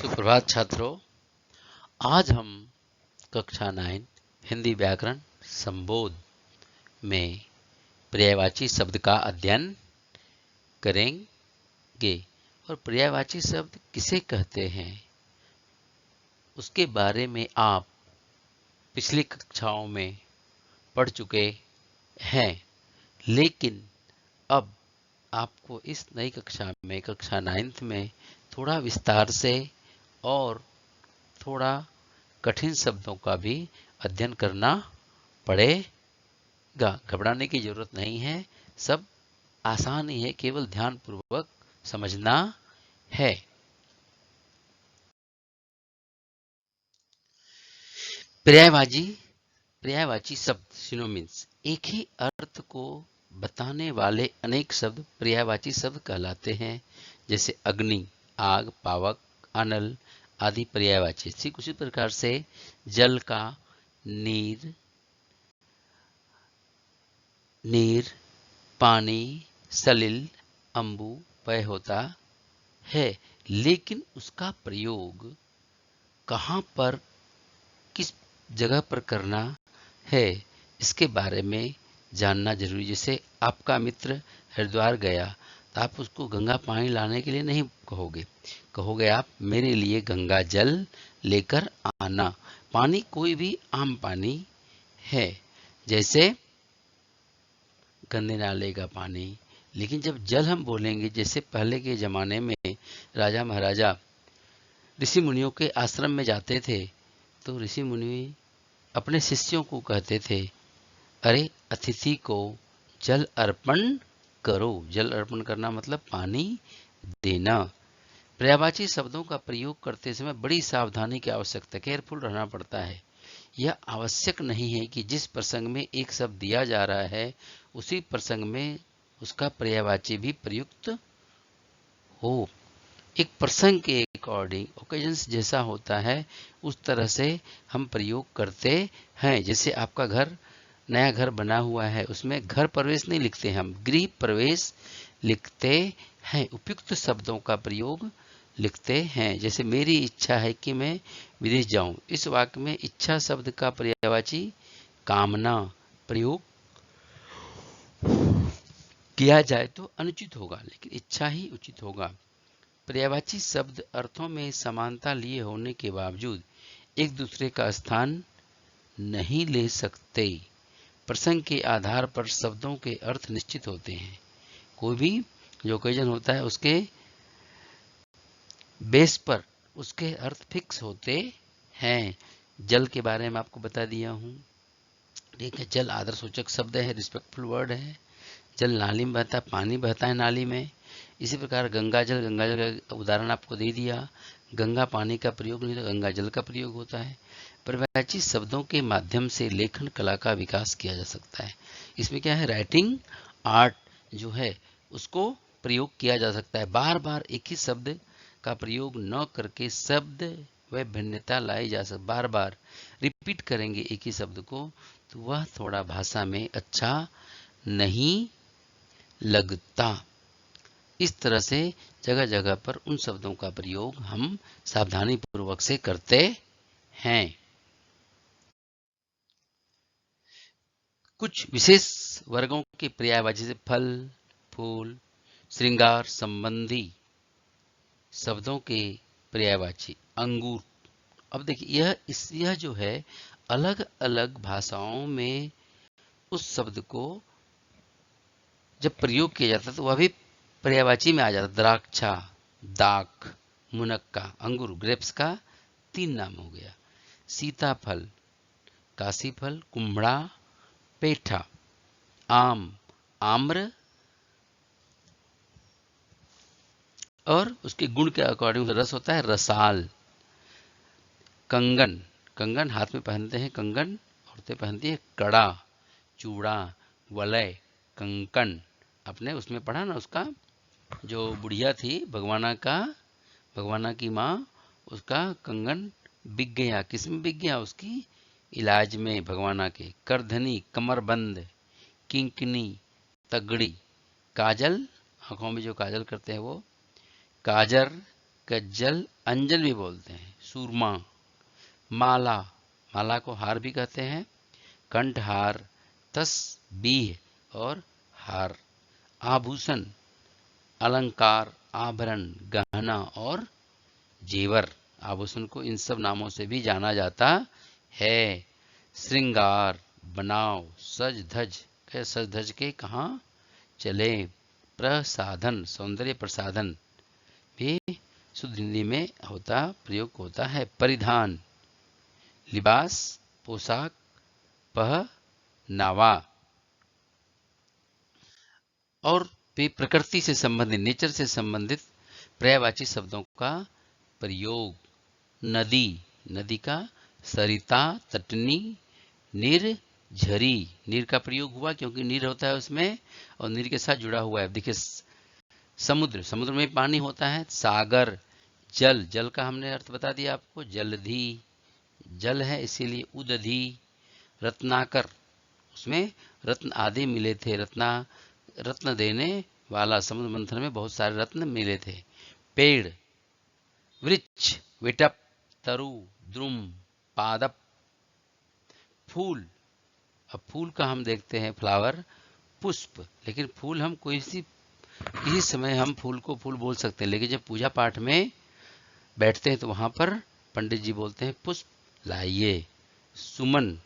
सुप्रभात छात्रों। आज हम कक्षा 9 हिंदी व्याकरण संबोध में पर्यायवाची शब्द का अध्ययन करेंगे। और पर्यायवाची शब्द किसे कहते हैं उसके बारे में आप पिछली कक्षाओं में पढ़ चुके हैं, लेकिन अब आपको इस नई कक्षा में कक्षा 9 में थोड़ा विस्तार से और थोड़ा कठिन शब्दों का भी अध्ययन करना पड़ेगा। घबराने की जरूरत नहीं है, सब आसान ही है, केवल ध्यान पूर्वक समझना है। पर्यायवाची शब्द सिनोनिम्स एक ही अर्थ को बताने वाले अनेक शब्द पर्यायवाची शब्द कहलाते हैं, जैसे अग्नि, आग, पावक, अनल आदि पर्यायवाची। ठीक उसी प्रकार से जल का नीर, पानी, सलिल, अम्बु, पय होता है, लेकिन उसका प्रयोग कहाँ पर, किस जगह पर करना है, इसके बारे में जानना जरूरी। जैसे आपका मित्र हरिद्वार गया तो आप उसको गंगा पानी लाने के लिए नहीं कहोगे आप मेरे लिए गंगा जल लेकर आना। पानी कोई भी आम पानी है, जैसे गंदे नाले का पानी। लेकिन जब जल हम बोलेंगे, जैसे पहले के जमाने में राजा महाराजा ऋषि मुनियों के आश्रम में जाते थे, तो ऋषि मुनि अपने शिष्यों को कहते थे, अरे अतिथि को जल अर्पण करो। जल अर्पण करना मतलब पानी देना। पर्यायवाची शब्दों का प्रयोग करते समय बड़ी सावधानी की आवश्यकता, केयरफुल रहना पड़ता है। यह आवश्यक नहीं है कि जिस प्रसंग में एक शब्द दिया जा रहा है उसी प्रसंग में उसका पर्यायवाची भी प्रयुक्त हो। एक प्रसंग के अकॉर्डिंग ओकेजन्स जैसा होता है उस तरह से हम प्रयोग करते हैं। जैसे आपका नया घर बना हुआ है, उसमें घर प्रवेश नहीं लिखते हैं, हम गृह प्रवेश लिखते हैं। उपयुक्त शब्दों का प्रयोग लिखते हैं। जैसे मेरी इच्छा है कि मैं विदेश जाऊं, इस वाक्य में इच्छा शब्द का पर्यायवाची कामना प्रयोग किया जाए तो अनुचित होगा, लेकिन इच्छा ही उचित होगा। पर्यायवाची शब्द अर्थों में समानता लिए होने के बावजूद एक दूसरे का स्थान नहीं ले सकते। प्रसंग के आधार पर शब्दों के अर्थ निश्चित होते हैं। कोई भी जो ओकेजन होता है उसके बेस पर उसके अर्थ फिक्स होते हैं। जल के बारे में आपको बता दिया हूं, ठीक है। जल आदर सूचक शब्द है, रिस्पेक्टफुल वर्ड है। जल नाली में बहता है, पानी बहता है नाली में। इसी प्रकार गंगा जल का उदाहरण आपको दे दिया। गंगा पानी का प्रयोग नहीं, तो गंगा जल का प्रयोग होता है। पर्यायवाची शब्दों के माध्यम से लेखन कला का विकास किया जा सकता है। इसमें क्या है, राइटिंग आर्ट जो है उसको प्रयोग किया जा सकता है। बार बार एक ही शब्द का प्रयोग न करके शब्द व भिन्नता लाई जा सकती। बार बार रिपीट करेंगे एक ही शब्द को तो वह थोड़ा भाषा में अच्छा नहीं लगता। इस तरह से जगह जगह पर उन शब्दों का प्रयोग हम सावधानी पूर्वक से करते हैं। कुछ विशेष वर्गों के पर्यायवाची से फल, फूल, श्रृंगार संबंधी शब्दों के पर्यायवाची अंगूर। अब देखिए यह जो है अलग अलग भाषाओं में उस शब्द को जब प्रयोग किया जाता है तो वह भी पर्यायवाची में आ जाता है। द्राक्षा, दाख, मुनक्का, अंगूर, ग्रेप्स का 3 नाम हो गया। सीताफल, काशीफल, कुम्भड़ा, पेठा, आम, आम्र, और उसके गुण के अकॉर्डिंग रस होता है रसाल। कंगन, कंगन हाथ में पहनते हैं, कंगन औरतें पहनती है। कड़ा, चूड़ा, वलय, कंकन, आपने उसमें पढ़ा ना, उसका जो बुढ़िया थी भगवाना की माँ, उसका कंगन बिक गया। किसमें बिक गया, उसकी इलाज में, भगवाना के। करधनी, कमरबंद, किंकनी, तगड़ी, काजल, आंखों में जो काजल करते हैं वो, काजर, कज्जल, अंजल भी बोलते हैं, सूरमा, माला, माला को हार भी कहते हैं, कंठहार, तस्बीह और हार, आभूषण, अलंकार, आभरण, गहना और जेवर। आभूषण को इन सब नामों से भी जाना जाता है। श्रृंगार, बनाव, सज धज, सज धज के कहाँ चले। प्रसाधन, सौंदर्य प्रसाधन भी शुद्ध हिंदी में प्रयोग होता है। परिधान, लिबास, पोशाक, पहनावा। और प्रकृति से संबंधित, नेचर से संबंधित पर्यायवाची शब्दों का प्रयोग। नदी, नदी का सरिता, तटनी, निर्झरी, नीर का प्रयोग हुआ क्योंकि नीर होता है उसमें और नीर के साथ जुड़ा हुआ है। देखिए समुद्र, समुद्र में पानी होता है। सागर, जल, जल का हमने अर्थ बता दिया आपको, जलधि, जल है इसीलिए उदधि। रत्नाकर, उसमें रत्न आदि मिले थे, रत्न देने वाला, समुद्र मंथन में बहुत सारे रत्न मिले थे। पेड़, वृक्ष, विटप, तरु, द्रुम, पादप। फूल, अब फूल का हम देखते हैं फ्लावर, पुष्प, लेकिन फूल हम किसी समय हम फूल को फूल बोल सकते हैं, लेकिन जब पूजा पाठ में बैठते हैं तो वहां पर पंडित जी बोलते हैं पुष्प लाइए। सुमन,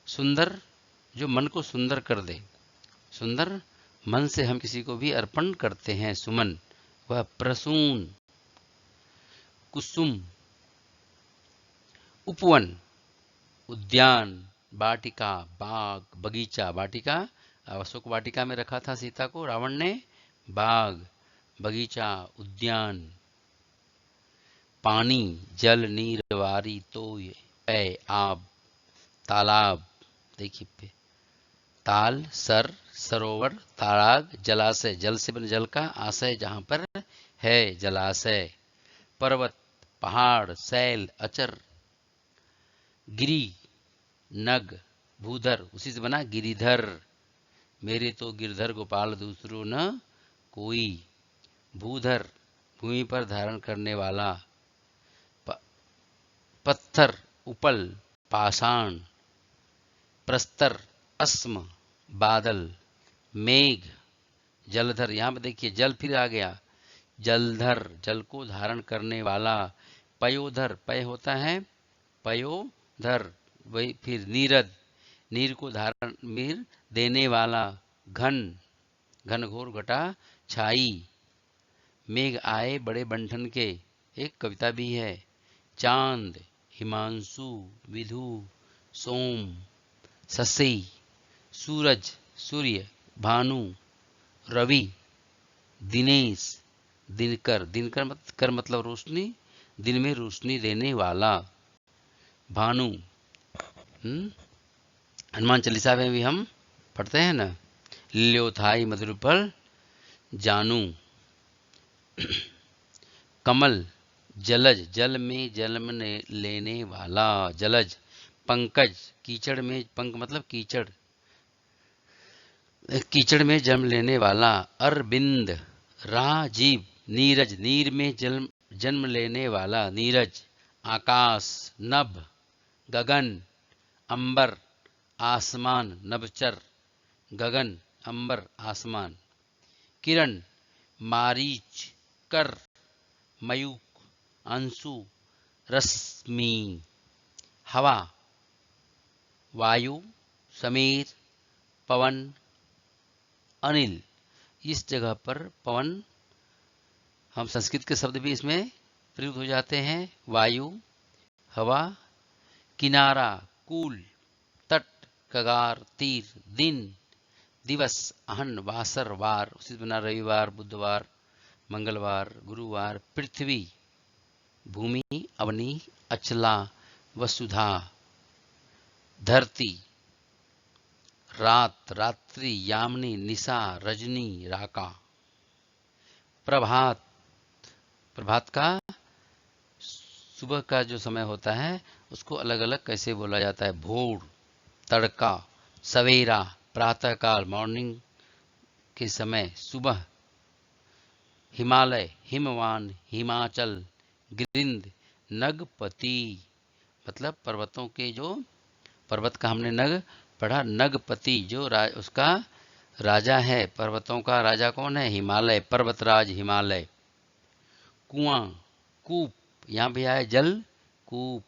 सुंदर, जो मन को सुंदर कर दे, सुंदर मन से हम किसी को भी अर्पण करते हैं सुमन, वह प्रसून। कुसुम, उपवन, उद्यान, वाटिका, बाग, बगीचा। वाटिका, अशोक वाटिका में रखा था सीता को रावण ने, बाग, बगीचा, उद्यान। पानी, जल, नीर, वारी, तोय, पय, आब, तालाब, देखिए ताल, सर, सरोवर, तालाब, जलाशय, जल से बने जल का आशय जहां पर है, जलाशय। पर्वत, पहाड़, शैल, अचर। गिरी, नग, भूधर, उसी से बना गिरिधर, मेरे तो गिरधर गोपाल दूसरो न कोई। भूधर, भूमि पर धारण करने वाला। पत्थर, उपल, पाषाण। प्रस्तर, अस्म, बादल। मेघ, जलधर, यहां पर देखिए जल फिर आ गया, जलधर, जल को धारण करने वाला। पयोधर, पय होता है पयोधर, वही फिर नीरद, नीर को धारण, नीर देने वाला। घन, घनघोर घटा छाई। मेघ आए बड़े बंठन के, एक कविता भी है। चांद, हिमांशु, विधु, सोम, शशि। सूरज, सूर्य, भानु, रवि, दिनेश, दिनकर, दिनकर कर मतलब रोशनी, दिन में रोशनी देने वाला। भानु, हनुमान चालीसा में भी हम पढ़ते हैं ना, लिल्योथाई मधुरफल जानू। कमल, जलज, जल में जन्म लेने वाला, जलज। पंकज, कीचड़ में, पंक मतलब कीचड़, कीचड़ में जन्म लेने वाला। अरविंद, राजीव। नीरज, नीर में जन्म लेने वाला, नीरज। आकाश, नभ, गगन, अंबर, आसमान, नभचर, गगन, अंबर, आसमान। किरण, मारीच, कर, मयूख, अंशु, रश्मि। हवा, वायु, समीर, पवन, अनिल। इस जगह पर पवन, हम संस्कृत के शब्द भी इसमें प्रयुक्त हो जाते हैं। वायु, हवा, किनारा, कूल, तट, कगार, तीर, दिन, दिवस, आहन, वासर, वार, उसी से बना रविवार, बुधवार, मंगलवार, गुरुवार। पृथ्वी, भूमि, अवनी, अचला, वसुधा। धरती, रात, रात्रि, यामिनी, निशा, रजनी, राका। प्रभात, प्रभात का सुबह का जो समय होता है उसको अलग अलग कैसे बोला जाता है। भोर, तड़का, सवेरा, प्रातःकाल, मॉर्निंग के समय, सुबह। हिमालय, हिमवान, हिमाचल, गिरिंद, नगपति, मतलब पर्वतों के जो पर्वत का हमने नग पढ़ा, नगपति जो उसका राजा है, पर्वतों का राजा कौन है? हिमालय, पर्वतराज हिमालय। कुआं, कूप, यहाँ भी आया जल कूप,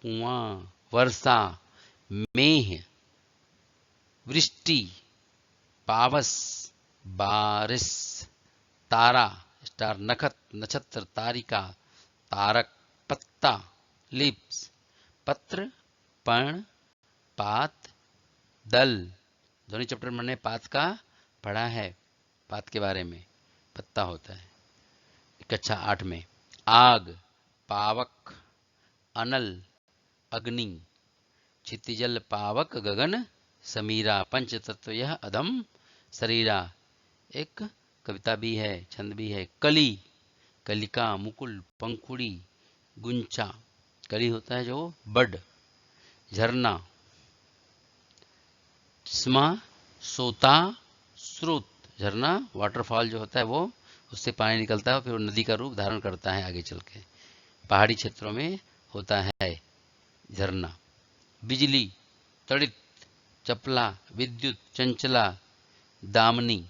कुआं। वर्षा, मेह, वृष्टि, पावस, बारिश। तारा, स्टार, नक्षत्र, तारिका, तारक। पत्ता, लीव्स, पत्र, पर्ण, पात, दल। दोनों चैप्टर में मैंने पात का पढ़ा है, पात के बारे में, पत्ता होता है। कक्षा 8 में। आग, पावक, अनल, अग्नि। क्षितिजल पावक गगन समीरा, पंच तत्व यह अधम शरीरा। एक कविता भी है, छंद भी है। कली, कलिका, मुकुल, पंखुड़ी, गुंचा। कली होता है जो बड। झरना, स्मा, सोता, स्रोत। झरना वाटरफॉल जो होता है वो, उससे पानी निकलता है फिर वो नदी का रूप धारण करता है आगे चल के। पहाड़ी क्षेत्रों में होता है झरना। बिजली, तड़ित, चपला, विद्युत, चंचला, दामनी।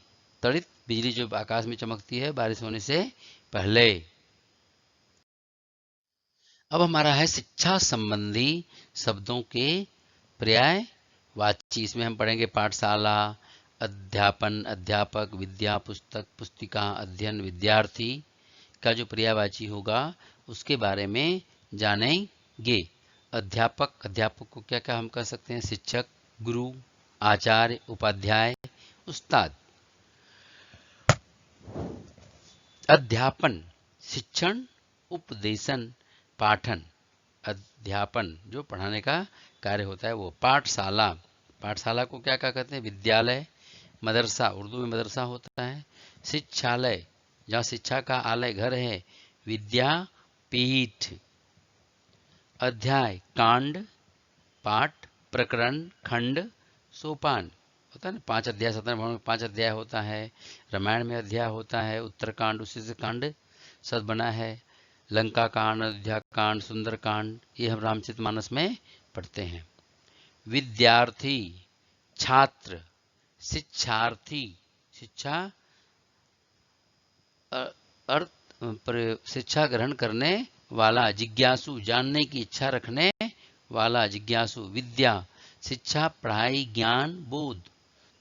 तड़ित बिजली जो आकाश में चमकती है बारिश होने से पहले। अब हमारा है शिक्षा संबंधी शब्दों के पर्याय वाची। इसमें हम पढ़ेंगे पाठशाला, अध्यापन, अध्यापक, विद्या, पुस्तक, पुस्तिका, अध्ययन, विद्यार्थी का जो पर्यायवाची होगा उसके बारे में जानेंगे। अध्यापक, अध्यापक को क्या क्या हम कह सकते हैं? शिक्षक, गुरु, आचार्य, उपाध्याय, उस्ताद। अध्यापन, शिक्षण, उपदेशन, पाठन। अध्यापन जो पढ़ाने का कार्य होता है वो। पाठशाला, पाठशाला को क्या क्या कहते हैं? विद्यालय, मदरसा, उर्दू में मदरसा होता है। शिक्षालय, जहाँ शिक्षा का आलय घर है, विद्यापीठ। अध्याय, कांड, पाठ, प्रकरण, खंड, सोपान होता है ना। 5 अध्याय, सत्यनारायण में 5 अध्याय होता है। रामायण में अध्याय होता है। उत्तरकांड, उसी से कांड सद बना है। लंका कांड, अयोध्या कांड, सुंदर कांड, ये हम रामचरितमानस में पढ़ते हैं। विद्यार्थी, छात्र, शिक्षार्थी, शिक्षा शिक्षा ग्रहण करने वाला, जिज्ञासु, जानने की इच्छा रखने वाला, जिज्ञासु। विद्या, शिक्षा, पढ़ाई, ज्ञान, बोध।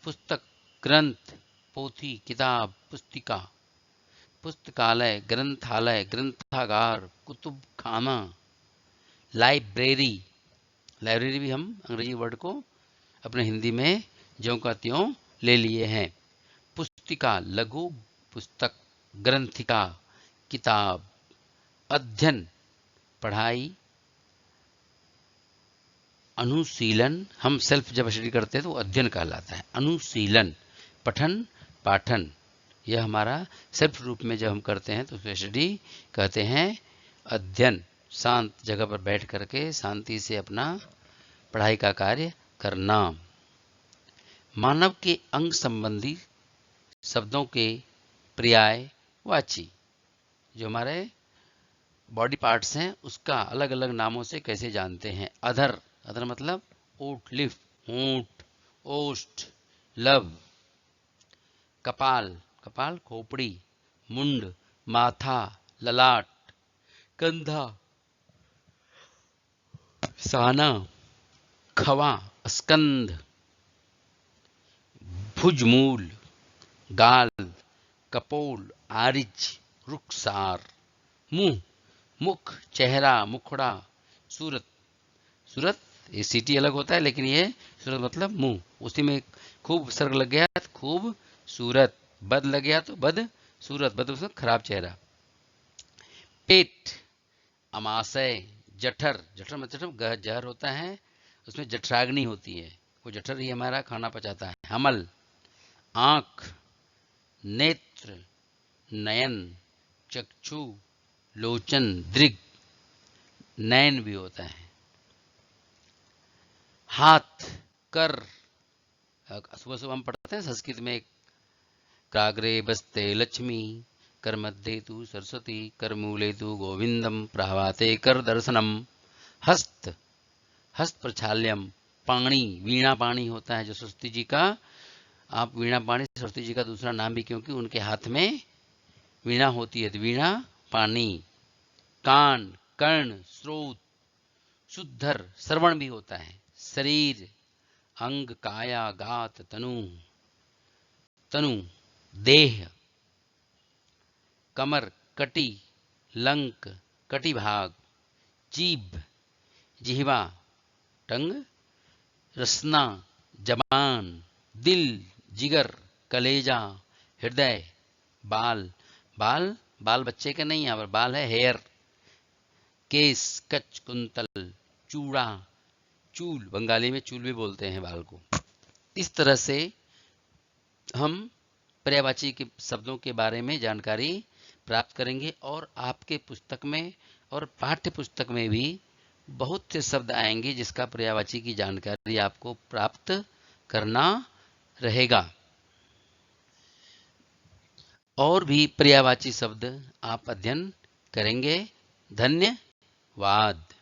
पुस्तक, ग्रंथ, पोथी, किताब, पुस्तिका। पुस्तकालय, ग्रंथालय, ग्रंथागार, कुतुब खाना। लाइब्रेरी, लाइब्रेरी भी हम अंग्रेजी वर्ड को अपने हिंदी में ज्यों का त्यों ले लिए हैं। पुस्तिका, लघु पुस्तक, ग्रंथिका, किताब। अध्ययन, पढ़ाई, अनुशीलन, हम सेल्फ जब स्टडी करते हैं तो अध्ययन कहलाता है। अनुशीलन, पठन, पाठन, यह हमारा सेल्फ रूप में जब हम करते हैं तो उसको स्टडी कहते हैं। अध्ययन, शांत जगह पर बैठ करके शांति से अपना पढ़ाई का कार्य करना। मानव के अंग संबंधी शब्दों के पर्याय वाची, जो हमारे बॉडी पार्ट्स हैं उसका अलग अलग नामों से कैसे जानते हैं? अधर, अधर मतलब ओठ, लिफ, होंठ, ओष्ठ, लब। कपाल, कपाल खोपड़ी। मुंड, माथा, ललाट। कंधा, साना, खवा, स्कंध। भुजमूल, गाल, कपोल, आरिज, रुखसार। मुंह, मुख, चेहरा, मुखड़ा, सूरत। सूरत, ये सिटी अलग होता है लेकिन ये सूरत मतलब मुंह। उसी में खूब सर्ग लग गया तो खूब सूरत, बद लग गया तो बद सूरत, बद मतलब खराब चेहरा। पेट, अमाशय, जठर, जठर मतलब जहर होता है, उसमें जठराग्नि होती है, वो जठर ही हमारा खाना पचाता है। हमल, आंख, नेत्र, नयन, चक्षु, लोचन, दृग, नयन भी होता है। हाथ, कर, सुबह सुबह हम पढ़ते हैं संस्कृत में, काग्रे बस्ते लक्ष्मी, कर मध्ये तु सरस्वती, कर मूले तु गोविंदम, प्रभाते कर दर्शनम। हस्त, हस्त प्रक्षाल्यम। पाणी, वीणा पाणी होता है जो सरस्वती जी का, आप वीणा पाणी सरस्वती जी का दूसरा नाम भी, क्योंकि उनके हाथ में वीणा होती है, तो वीणा पाणी। कान, कर्ण, स्रोत, शुद्धर, श्रवण भी होता है। शरीर, अंग, काया, गात, तनु, तनु, देह। कमर, कटी, लंक, कटी भाग। जीभ, जिह्वा, टंग, रसना, जबान। दिल, जिगर, कलेजा, हृदय। बाल, बाल, बाल बच्चे के नहीं, यहाँ पर बाल है हेयर। केस, कच, कुंतल, चूड़ा, चूल, बंगाली में चूल भी बोलते हैं बाल को। इस तरह से हम पर्यायवाची के शब्दों के बारे में जानकारी प्राप्त करेंगे, और आपके पुस्तक में और पाठ्य पुस्तक में भी बहुत से शब्द आएंगे जिसका पर्यायवाची की जानकारी आपको प्राप्त करना रहेगा। और भी पर्यायवाची शब्द आप अध्ययन करेंगे। धन्यवाद।